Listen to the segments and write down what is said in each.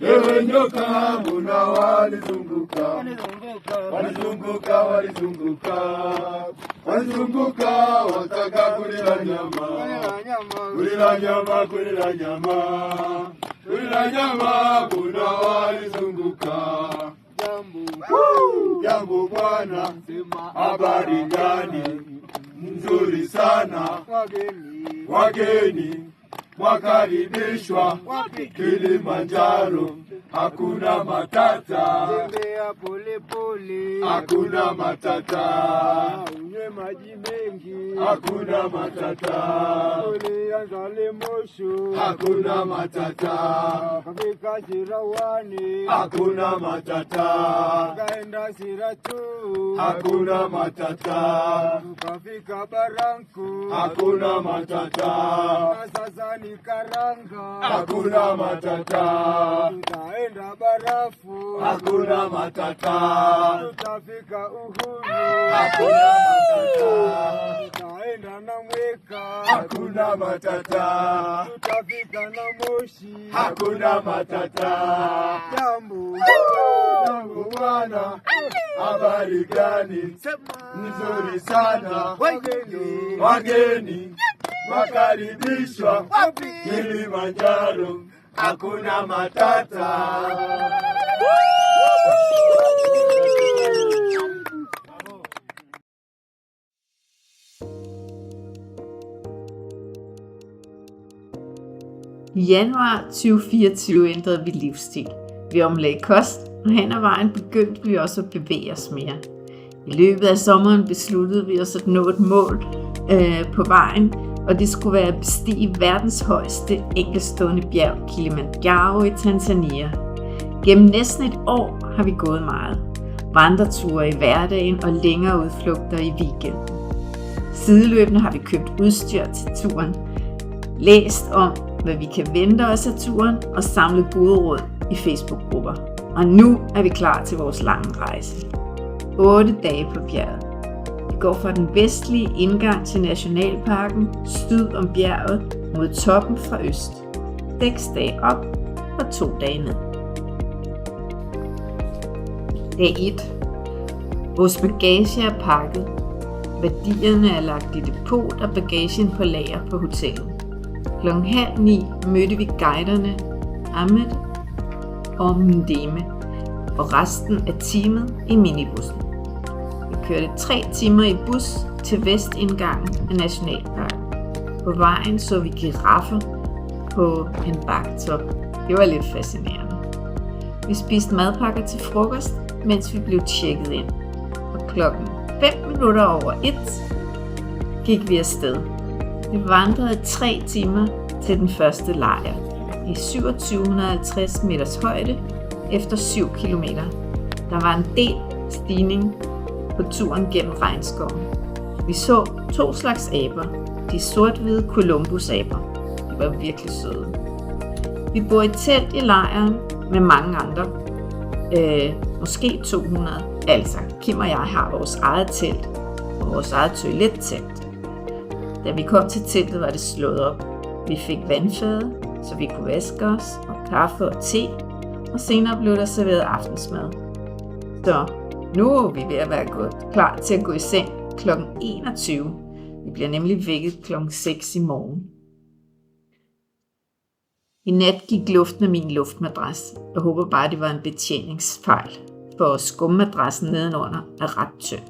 Ewe nyoka mbona walizunguka, walizunguka wataka kulila nyama, mbona walizunguka. Jambo bwana, habari gani? Nzuri sana, wageni mwakaribishwa Kilimanjaro, hakuna matata, tembea pole pole, hakuna matata, unywe maji mengi, hakuna matata, pole anzale mosho, hakuna matata, kafika Shirawani, hakuna matata, kaenda Siratu, hakuna matata, kafika Baranku, hakuna matata, na sasa ni Karanga, hakuna matata, tutaenda Barafu, hakuna matata, tutafika Uhuru, hakuna matata, tutaenda na Mweka, hakuna matata, tutafika na Moshi, hakuna matata. jambo Bwana, habari gani? Nzuri sana, wageni wakaribishwa Kilimanjaro, hakuna matata. I januar 2024 ændrede vi livsstil. Vi omlagde kost, og hen ad vejen begyndte vi også at bevæge os mere. I løbet af sommeren besluttede vi os at nå et mål på vejen, og det skulle være at bestige verdens højeste enkeltstående bjerg, Kilimanjaro i Tanzania. Gennem næsten et år har vi gået meget. Vandreture i hverdagen og længere udflugter i weekenden. Sideløbende har vi købt udstyr til turen, læst om, hvad vi kan vente os af turen og samlet gode råd i Facebook-grupper. Og nu er vi klar til vores lange rejse. 8 dage på bjerget. Vi går fra den vestlige indgang til nationalparken syd om bjerget mod toppen fra øst. 6 dage op og 2 dage ned. Dag 1. Vores bagage er pakket. Værdierne er lagt i depot og bagagen på lager på hotellet. 8:30 mødte vi guiderne Ahmed og Mdeme og resten af teamet i minibussen. Vi kørte 3 timer i bus til vestindgangen af nationalparken. På vejen så vi giraffer på en baktop. Det var lidt fascinerende. Vi spiste madpakker til frokost, mens vi blev tjekket ind. Og klokken 1:05 gik vi afsted. Vi vandrede 3 timer til den første lejr i 2750 meters højde efter 7 kilometer. Der var en del stigning på turen gennem regnskoven. Vi så 2 slags aber, de sort-hvide Columbus-aber. De var virkelig søde. Vi bor i telt i lejren med mange andre, måske 200. Altså, Kim og jeg har vores eget telt og vores eget toilettelt. Da vi kom til teltet, var det slået op. Vi fik vandfade, så vi kunne vaske os, og kaffe og te, og senere blev der serveret aftensmad. Så nu er vi ved at være klar til at gå i seng kl. 21. Vi bliver nemlig vækket kl. 6 i morgen. I nat gik luften af min luftmadras. Jeg håber bare, det var en betjeningsfejl, for skummadrassen nedenunder er ret tynd.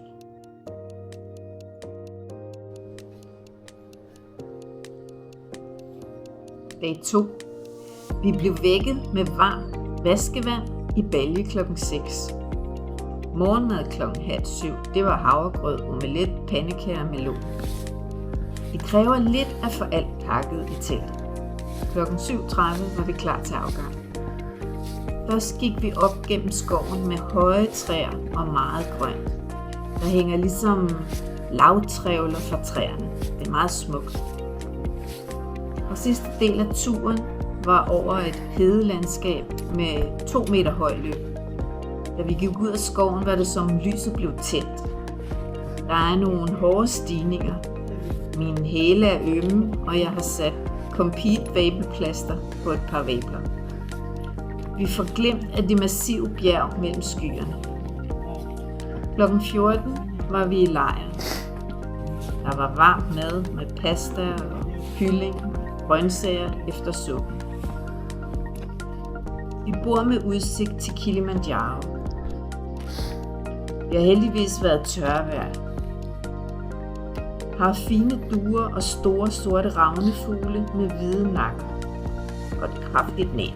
Dag 2. Vi blev vækket med varmt vaskevand i balje kl. 6. Morgenmad kl. 6:30. Det var havregrød, omelet, pandekager og melon. Det kræver lidt at få alt pakket i teltet. Kl. 7:30 var vi klar til afgang. Først gik vi op gennem skoven med høje træer og meget grønt. Der hænger ligesom lavtrævler fra træerne. Det er meget smukt. Og sidste del af turen var over et hedelandskab med 2 meter høj løb. Da vi gik ud af skoven, var det som lyset blev tændt. Der er nogle hårde stigninger. Mine hæle er ømme, og jeg har sat Compete vapeplaster på et par vabler. Vi får glemt af de massive bjerg mellem skyerne. Klokken 14 var vi i lejren. Der var varm mad med pasta og kylling og grøntsager efter suppen. Vi bor med udsigt til Kilimanjaro. Det har heldigvis været tørvejr. Har fine duer og store sorte ravnefugle med hvide nakker og et kraftigt næb.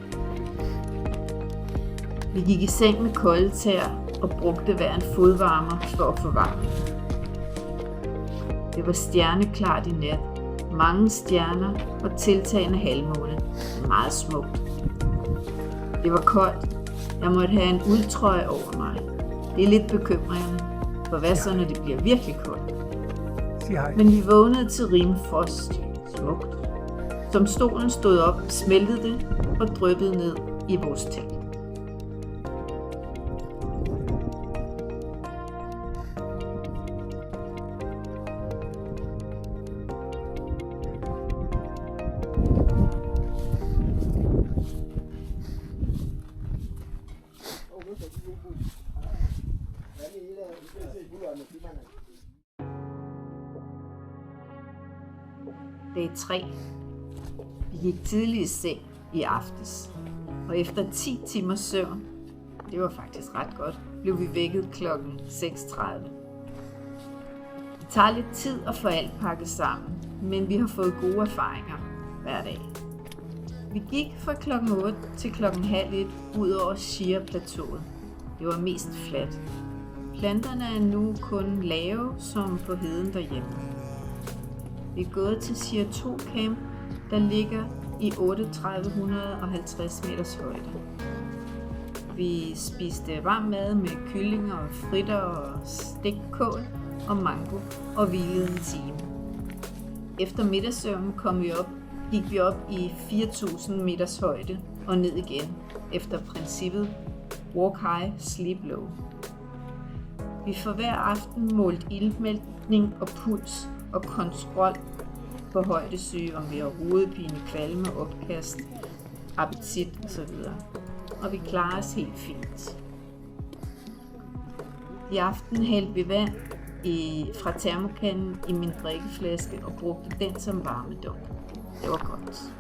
Vi gik i seng med kolde tæer og brugte hver en fodvarmer for at få varme. Det var stjerneklart i nat, mange stjerner og tiltagende halvmåne. Meget smukt. Det var koldt. Jeg måtte have en uldtrøje over mig. Det er lidt bekymrende, for hvad så, når det bliver virkelig koldt? Men vi vågnede til rimfrost. Smukt. Som stolen stod op, smeltede det og dryppede ned i vores telt. Dag 3. Vi gik tidligt i seng i aftes, og efter 10 timers søvn, det var faktisk ret godt, blev vi vækket klokken 6:30. Det tager lidt tid at få alt pakket sammen, men vi har fået gode erfaringer hver dag. Vi gik fra klokken 8 til klokken 12:30 ud over Shire-plateauet. Det var mest fladt. Planterne er nu kun lave som på heden derhjemme. Vi er gået til Shire 2 Camp, der ligger i 3850 meters højde. Vi spiste varm mad med kyllinger og fritter og stegt kål og mango og hvilede en time. Efter middagssøvnen gik vi op i 4000 meters højde og ned igen efter princippet Walk High, Sleep Low. Vi får hver aften målt iltmætning og puls og kontrol på højdesyge, om vi har hovedpine, kvalme, opkast, appetit osv. Og vi klarer os helt fint. I aften hældte vi vand fra termokanden i min drikkeflaske og brugte den som varmedunk. Det var godt.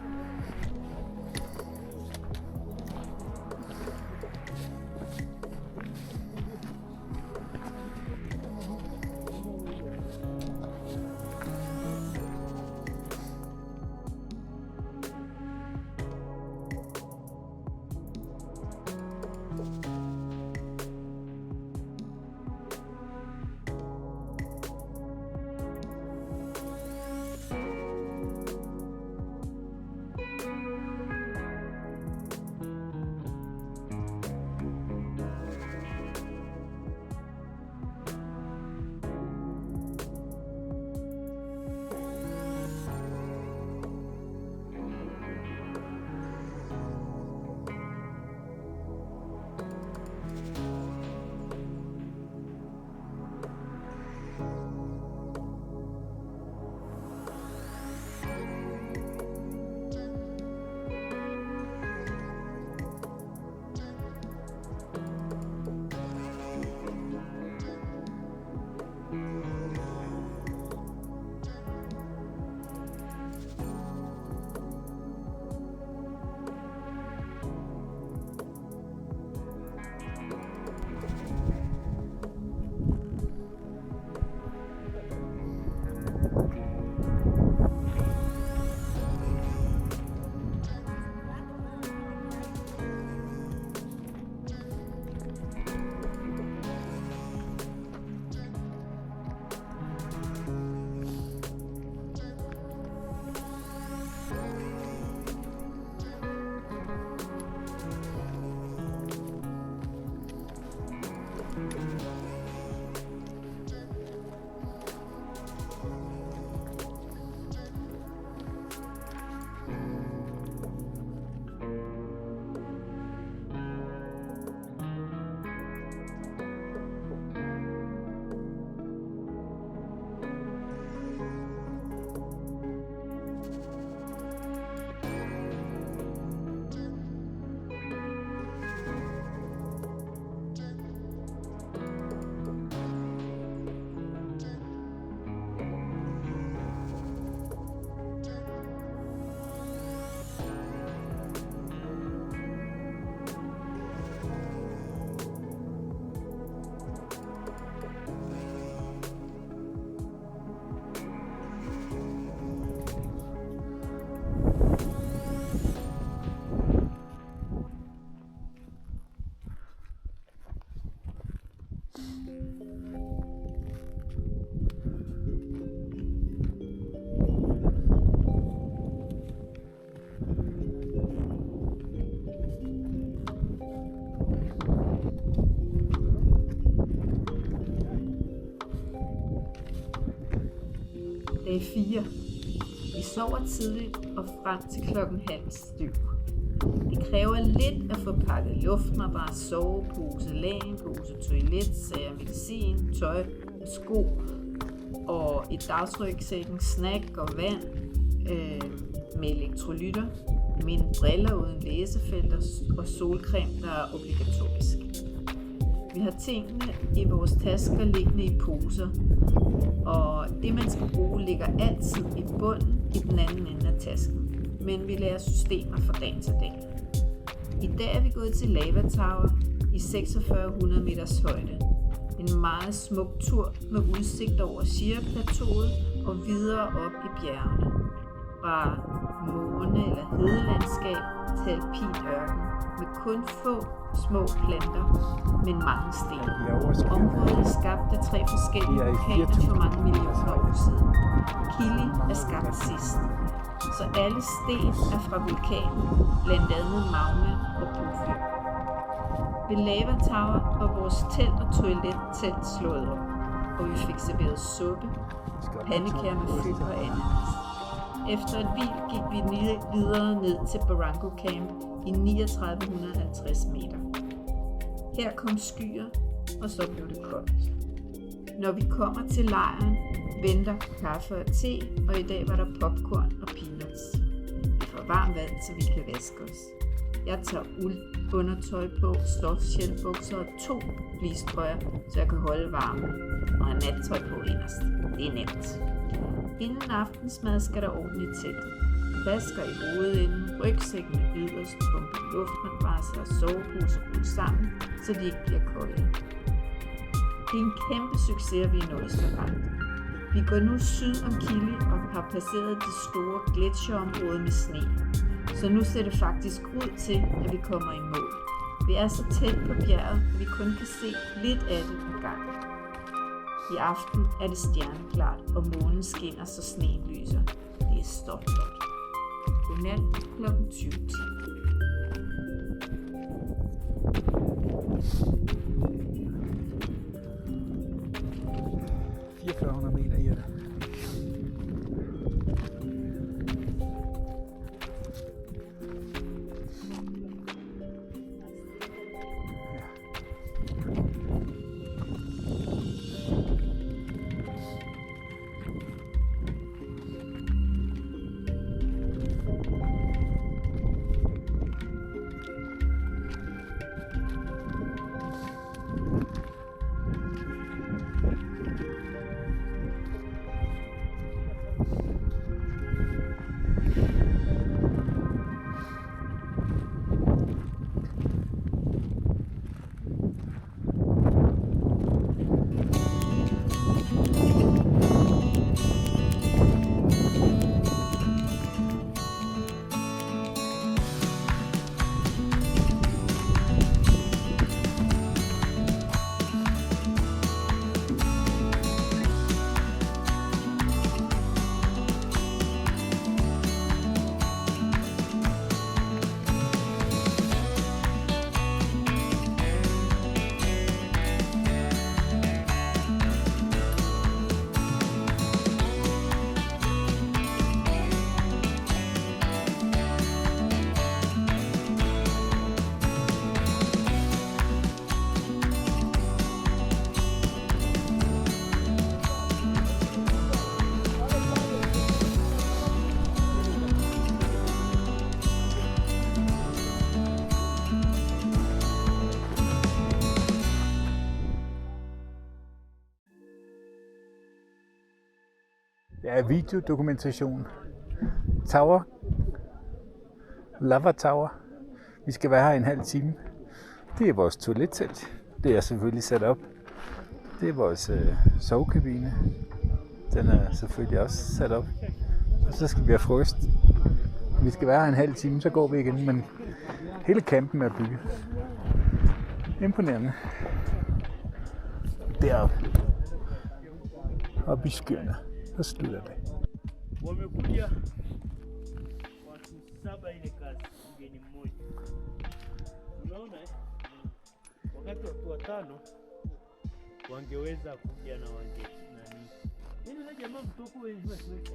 Dag 4. Vi sover tidligt og frem til 7:30. Det kræver lidt at få pakket luftmadras, sovepose, lagenpose, toiletsager, medicin, tøj og sko og et dagsrygsæk, snack og vand med elektrolytter, mine briller uden læsefelter og solcreme, der er obligatorisk. Vi har tingene i vores tasker liggende i poser, og det man skal bruge ligger altid i bunden i den anden ende af tasken, men vi lærer systemer fra dag til dag. I dag er vi gået til Lava Tower i 4600 meters højde. En meget smuk tur med udsigt over Shire-plateauet og videre op i bjergene. Fra måne- eller hedelandskab til alpin ørken med kun få små planter, men mange sten. Området er skabt af 3 forskellige vulkaner for mange millioner år siden. Kili er skabt sidst, så alle sten er fra vulkanen, blandt andet magma og porfyr. Ved Lava Tower var vores telt og toilettelt slået op, og vi fik serveret suppe, pandekager med fyld og ananas. Efter et hvil gik vi videre ned til Barranco Camp i 3950 meter. Her kom skyer, og så blev det koldt. Når vi kommer til lejren, venter kaffe og te, og i dag var der popcorn og peanuts. Vi får varmt vand, så vi kan vaske os. Jeg tager undertøj på, stofshelbukser og 2 fleecetrøjer, så jeg kan holde varmen, og har nattøj på inderst. Det er nemt. Inden aftensmad skal der ordentligt teltet. Flasker i hovedenden, rygsæk med yderst, pumpe luftmadrasser og soveposer rullet sammen, så de ikke bliver kolde. Det er en kæmpe succes, at vi er nået så langt. Vi går nu syd om Kili og har passeret det store gletsjerområde med sne. Så nu ser det faktisk ud til, at vi kommer i mål. Vi er så tæt på bjerget, at vi kun kan se lidt af det ad gangen. I aften er det stjerneklart, og månen skinner, så sneen lyser. Det er stopflot. Godnat kl. 20:10. 4400 meter i det. Det er videodokumentation. Tower. Lava Tower. Vi skal være her i en halv time. Det er vores toilettelt. Det er selvfølgelig sat op. Det er vores sovekabine. Den er selvfølgelig også sat op. Og så skal vi have frokost. Vi skal være her en halv time, så går vi igen. Men hele campen er bygget. Imponerende. deroppe. Oppe i skyerne. Så slutter det. Wamekuja watu 7 ile kazi, mgeni mmoja. Unaona wakati watu 5 wangeweza kuja na wange nani. Nini na jamaa mtoko wewe siweka.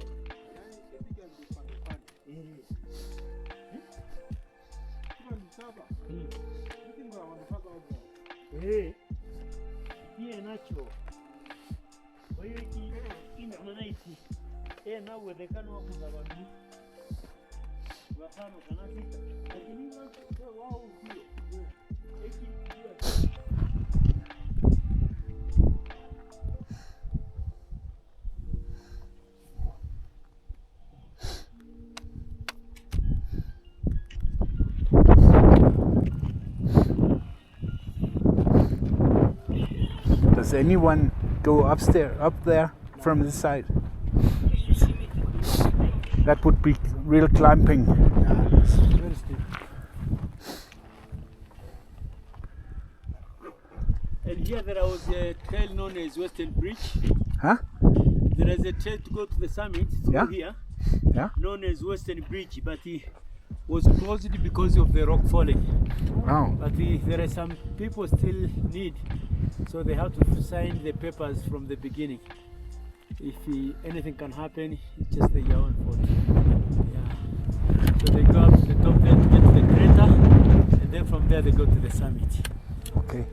Pia nacho. Kwa hiyo ina maana hiki na uwezekano wa kuzawadi wafano kana sita lakini wao sio Does anyone go upstairs, up there from this side? That would be real climbing. And here there was a trail known as Western Bridge. Huh? There is a trail to go to the summit through Yeah. here, Yeah. known as Western Bridge, but it was closed because of the rock falling. Oh. But there are some people still need, so they have to sign the papers from the beginning. If anything can happen, it's just your own fault. Yeah. So they go up to the top there to get to the crater, and then from there they go to the summit. Okay.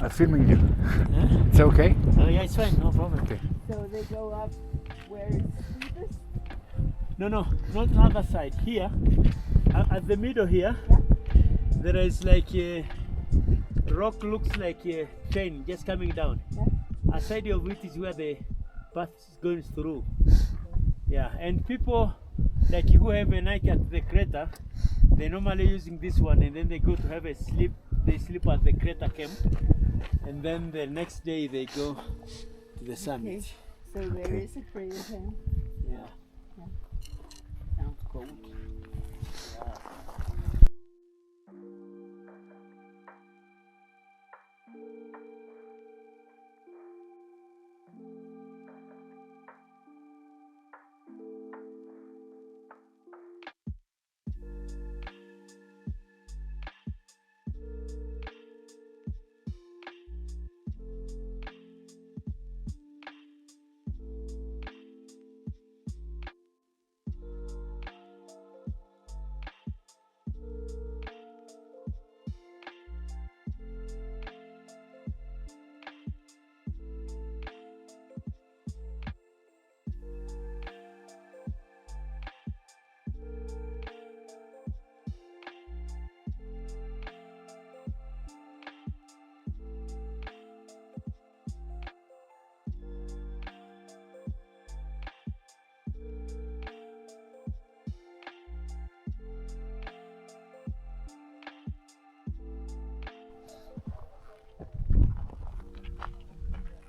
I'm filming you. Huh? It's okay? Oh yeah, it's fine, no problem. Okay. So they go up where it's steepest? No, not the other side. Here, at the middle here, there is like a rock, looks like a train just coming down. Aside of it is where the path is going through. Yeah, and people like who have a night at the crater, they're normally using this one, and then they go to have a sleep. They sleep at the crater camp, and then the next day they go to the summit. Okay. So there is a crater here. Yeah. Sounds cold.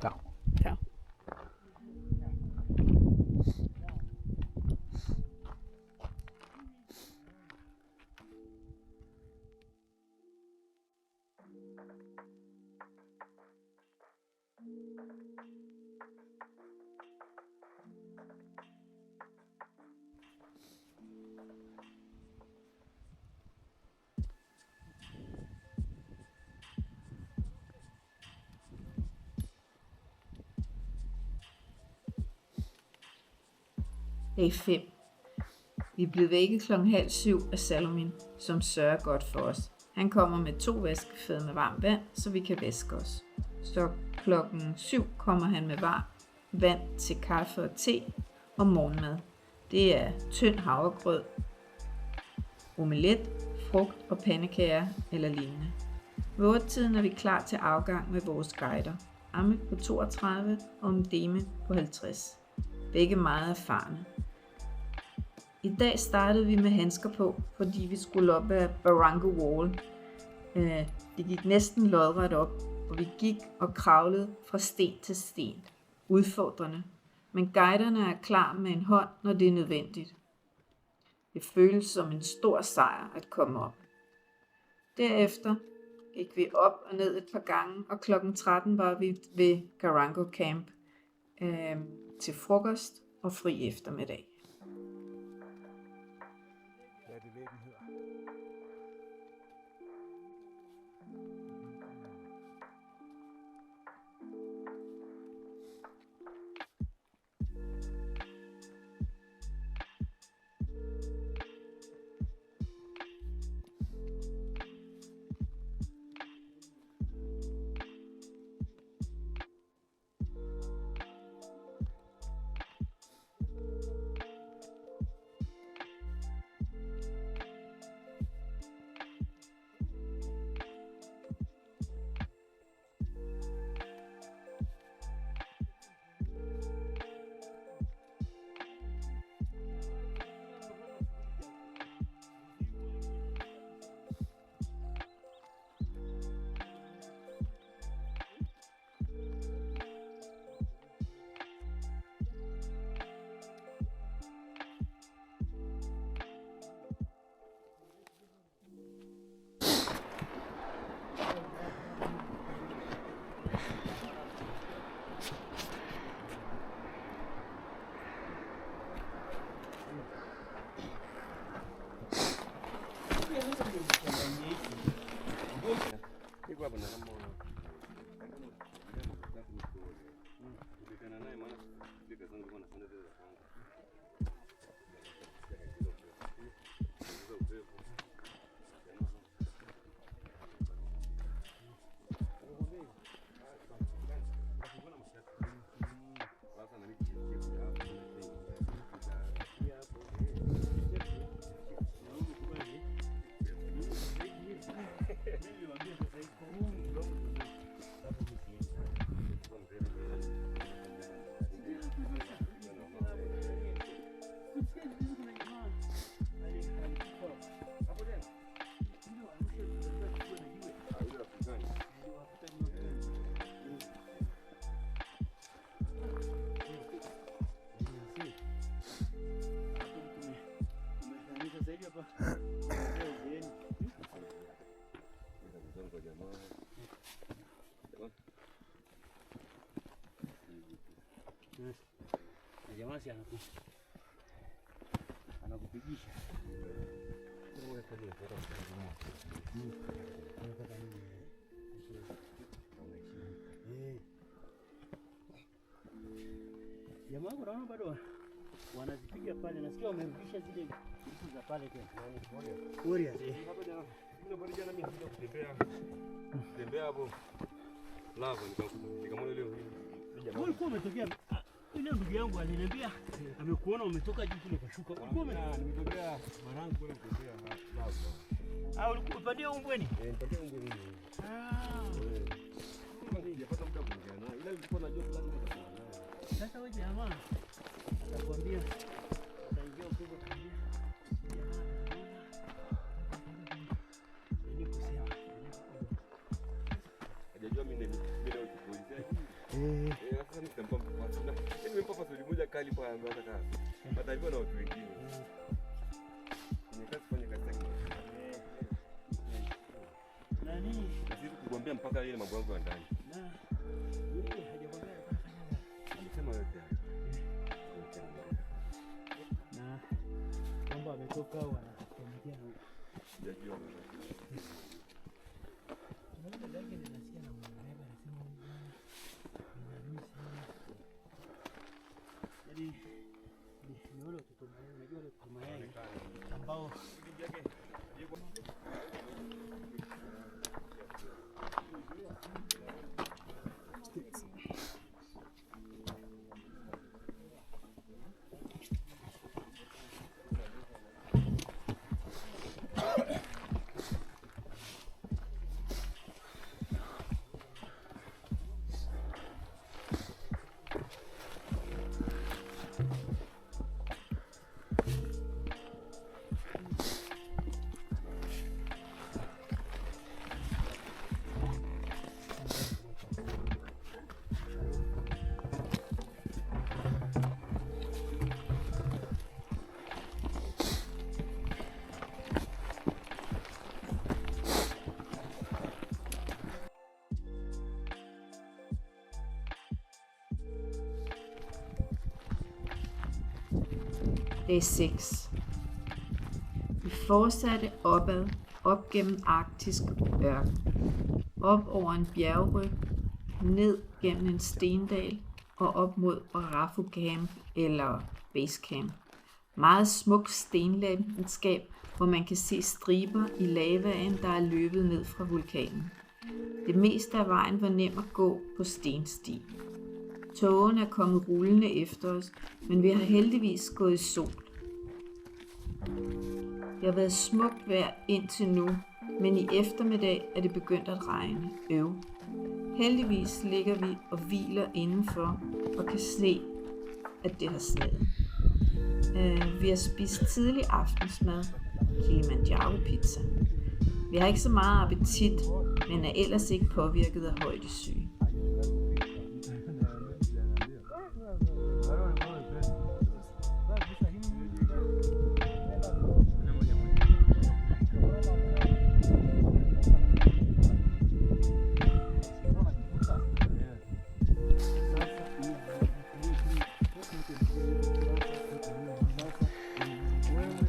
Down. Ciao. Dag 5. Vi er blevet vækket 6:30 af Salomin, som sørger godt for os. Han kommer med 2 vaskefade med varmt vand, så vi kan vaske os. Så 7:00 kommer han med varmt vand til kaffe og te og morgenmad. Det er tynd havregrød, omelet, frugt og pandekager eller lignende. Ved 8-tiden er vi klar til afgang med vores guider. Amit på 32 og Mdeme på 50. Begge meget erfarne. I dag startede vi med handsker på, fordi vi skulle op ad Barranco Wall. Det gik næsten lodret op, og vi gik og kravlede fra sten til sten. Udfordrende, men guiderne er klar med en hånd, når det er nødvendigt. Det føles som en stor sejr at komme op. Derefter gik vi op og ned et par gange, og klokken 13 var vi ved Garango Camp til frokost og fri eftermiddag. Hvad er det væggen hedder? Jamaa si anakupigisha. Jamaa unaona bado wanazipiga pale, nasikia wamerudisha zile vitu za pale tena. Warriors. Ndio bado jana mimi nilikuwa kutembea hapo. Lava nikamwona leo hii. Wewe ulikuwa umetokea yule ndugu yangu aliniambia amekuona umetoka juu kule kashuka. Ulikuwa nimetokea Marangu kule kutembea lava. Ulikuwa upandia umbweni? Nipatia umbweni. Sijapata muda kuongea naye. Ila nilikuwa najua fulani nitakuwa naye. Sasa wewe jamaa atakwambia utaingia huko kuambia. Hajajua mimi ndio ukipolisia. Sasa nitampa mpaka. Nimempa pasuli moja kali kwa anga hata. Hata hivyo na watu wengine. Fanya kazi yake. Nani? Sisi kukuambia mpaka ile mambo yangu ya ndani. Na yule hajakwambia anafanya Alisema yote. Na mambo ametoka wanakuambia huko. Sijajua. ambao Dag 6. Vi fortsatte opad, op gennem arktisk ørken, op over en bjergryg, ned gennem en stendal og op mod Orafu Camp eller Basecamp. Meget smukt stenlandskab, hvor man kan se striber i lavaen, der er løbet ned fra vulkanen. Det meste af vejen var nem at gå på stensti. Tågen er kommet rullende efter os, men vi har heldigvis gået i sol. Det har været smukt vejr indtil nu, men i eftermiddag er det begyndt at regne. Heldigvis ligger vi og hviler indenfor og kan se, at det har sneet. Vi har spist tidlig aftensmad, Kilimanjaro pizza. Vi har ikke så meget appetit, men er ellers ikke påvirket af højdesyge.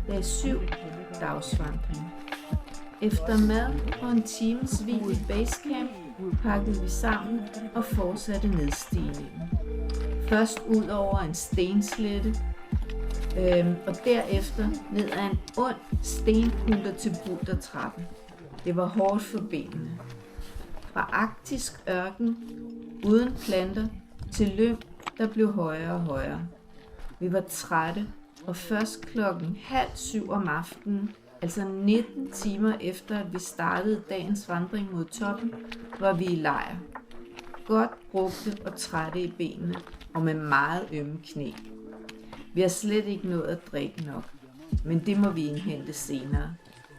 Dag 7. Dagsvandring. Efter mad og en times hvil i Basecamp pakkede vi sammen og fortsatte nedstigningen. Først ud over en stenslette, og derefter ned ad en ond stenpulter til bultertrappen. Det var hårdt for benene. Fra arktisk ørken, uden planter, til lyng, der blev højere og højere. Vi var trætte, og først 6:30 om aftenen, altså 19 timer efter, at vi startede dagens vandring mod toppen, var vi i lejr. Godt brugte og trætte i benene, og med meget ømme knæ. Vi har slet ikke nået at drikke nok, men det må vi indhente senere,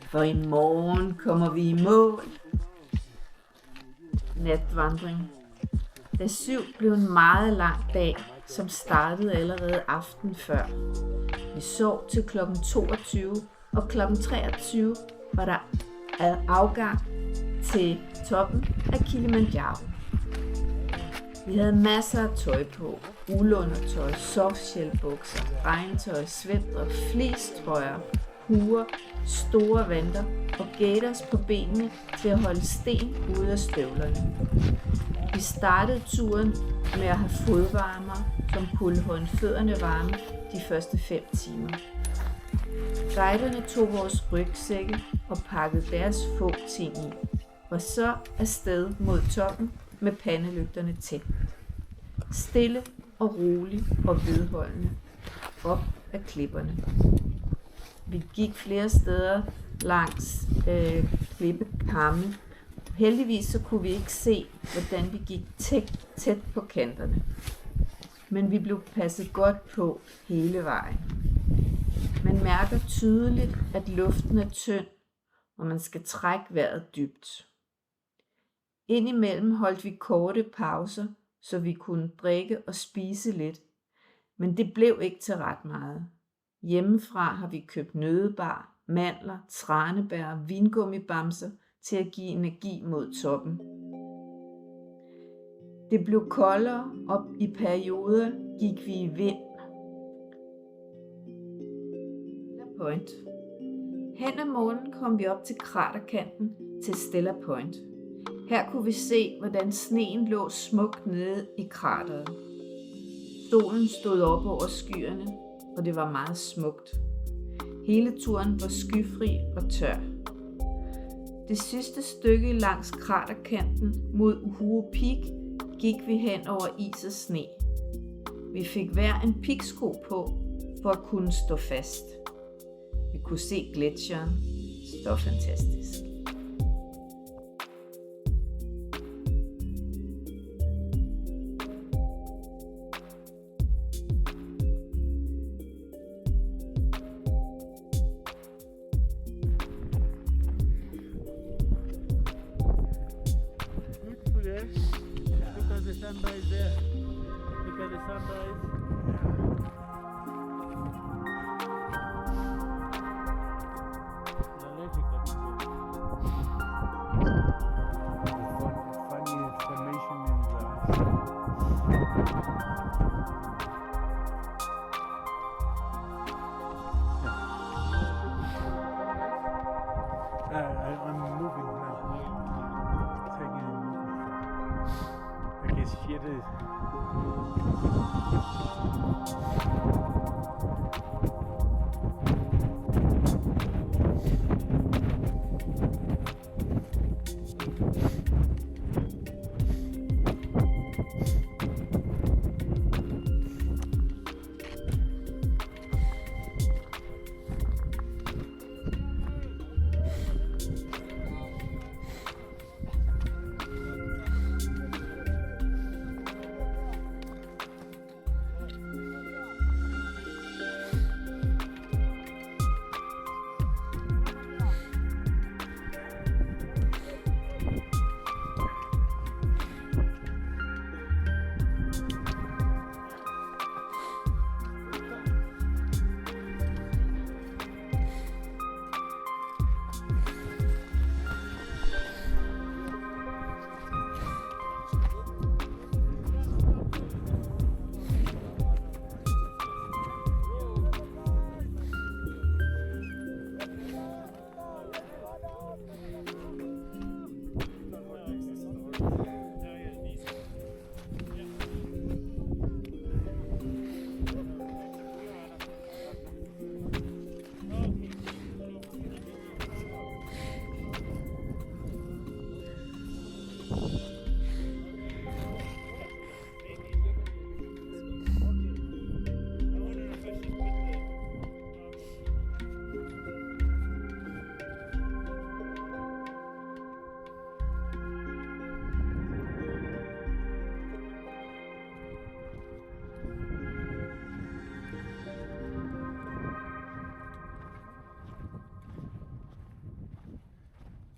for i morgen kommer vi i mål. Natvandring. Dag 7 blev en meget lang dag, som startede allerede aften før. Vi sov til kl. 22, og kl. 23 var der afgang til toppen af Kilimanjaro. Vi havde masser af tøj på, uldundertøj, softshellbukser, regntøj, sweater, fleecetrøjer, huer, store vanter og gaiters på benene til at holde sten ude af støvlerne. Vi startede turen med at have fodvarmer, som kunne holde fødderne varme de første 5 timer. Guiderne tog vores rygsække og pakkede deres få ting i, og så afsted mod toppen med pandelygterne tændt. Stille og roligt og vedholdende op ad klipperne. Vi gik flere steder langs klippekamme. Heldigvis så kunne vi ikke se, hvordan vi gik tæt på kanterne. Men vi blev passet godt på hele vejen. Man mærker tydeligt, at luften er tynd, og man skal trække vejret dybt. Indimellem holdt vi korte pauser, så vi kunne drikke og spise lidt, men det blev ikke til ret meget. Hjemmefra har vi købt nøddebar, mandler, tranebær, vingummibamser til at give energi mod toppen. Det blev koldere, og i perioder gik vi i vind. Point. Hen ad morgenen kom vi op til kraterkanten til Stella Point. Her kunne vi se, hvordan sneen lå smukt nede i krateret. Solen stod op over skyerne, og det var meget smukt. Hele turen var skyfri og tør. Det sidste stykke langs kraterkanten mod Uhuru Peak gik vi hen over is og sne. Vi fik hver en piksko på for at kunne stå fast. Vi kunne se gletsjeren. Det var fantastisk. Beautiful, eh? Look at the sunrise there. Look at the sunrise. Funny formation in the shit.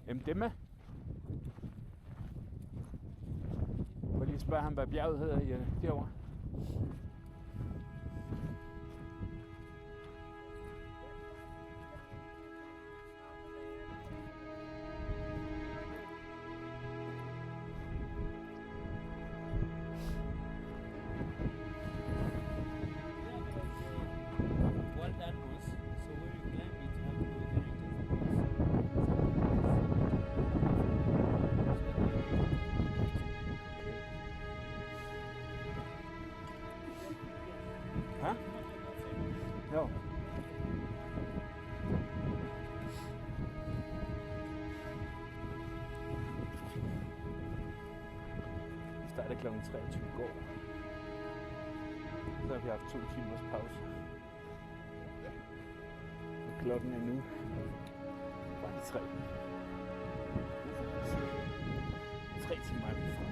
Jamen dem er. Prøv lige at spørge ham, hvad bjerget hedder derovre. Jo. Vi startede kl. 23 i går. Så har vi haft 2 timers pause. Og klokken er nu bare 3. 3 timer er vi fra.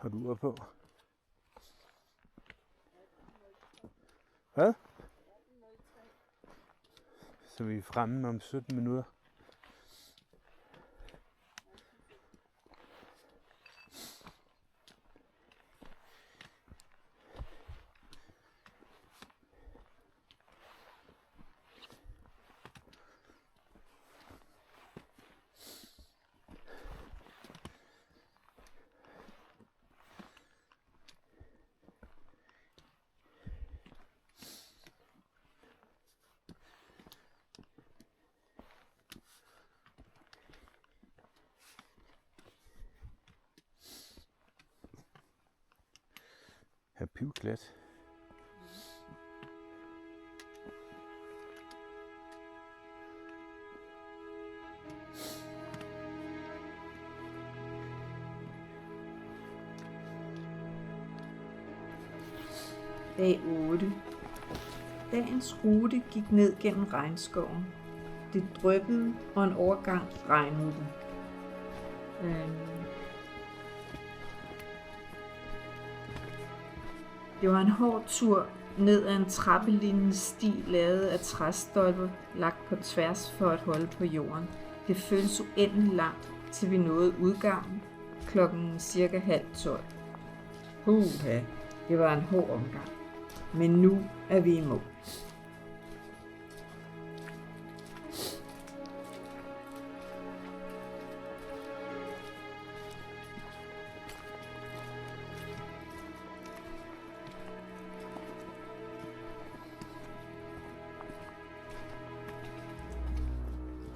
Har du ur på? Hvad? Så vi er fremme om 17 minutter. Her er pivglat. Dag 8. Dagens rute gik ned gennem regnskoven. Det dryppede, og en overgang regnede det. Det var en hård tur ned ad en trappelignende sti lavet af træstolper, lagt på tværs for at holde på jorden. Det føltes uendelig langt, til vi nåede udgangen klokken cirka 11:30. Puha, det var en hård omgang. Men nu er vi i mål.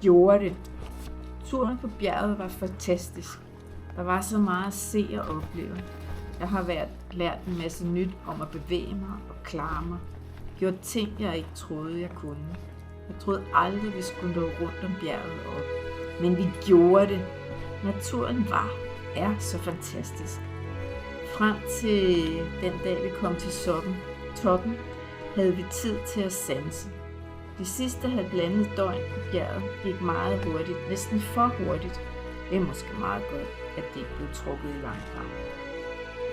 Gjorde det. Turen på bjerget var fantastisk. Der var så meget at se og opleve. Jeg har lært en masse nyt om at bevæge mig og klare mig. Gjort ting, jeg ikke troede, jeg kunne. Jeg troede aldrig, vi skulle nå rundt om bjerget op. Men vi gjorde det. Naturen er så fantastisk. Frem til den dag, vi kom til toppen, havde vi tid til at sanse. De sidste halvandet døgn på bjerget gik meget hurtigt, næsten for hurtigt. Det er måske meget godt, at det ikke blev trukket i langdrag.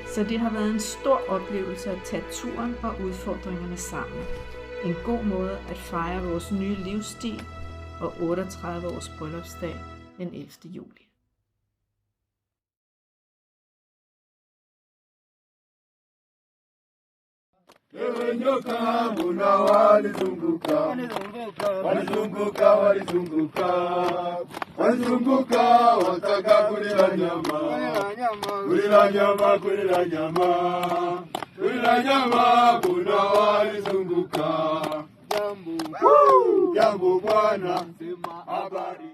Så det har været en stor oplevelse at tage turen og udfordringerne sammen. En god måde at fejre vores nye livsstil og 38 års bryllupsdag den 11. juli. Ewe nyoka mbona walizunguka, walizunguka, wataka kulila nyama, mbona walizunguka. Jambo bwana, habari.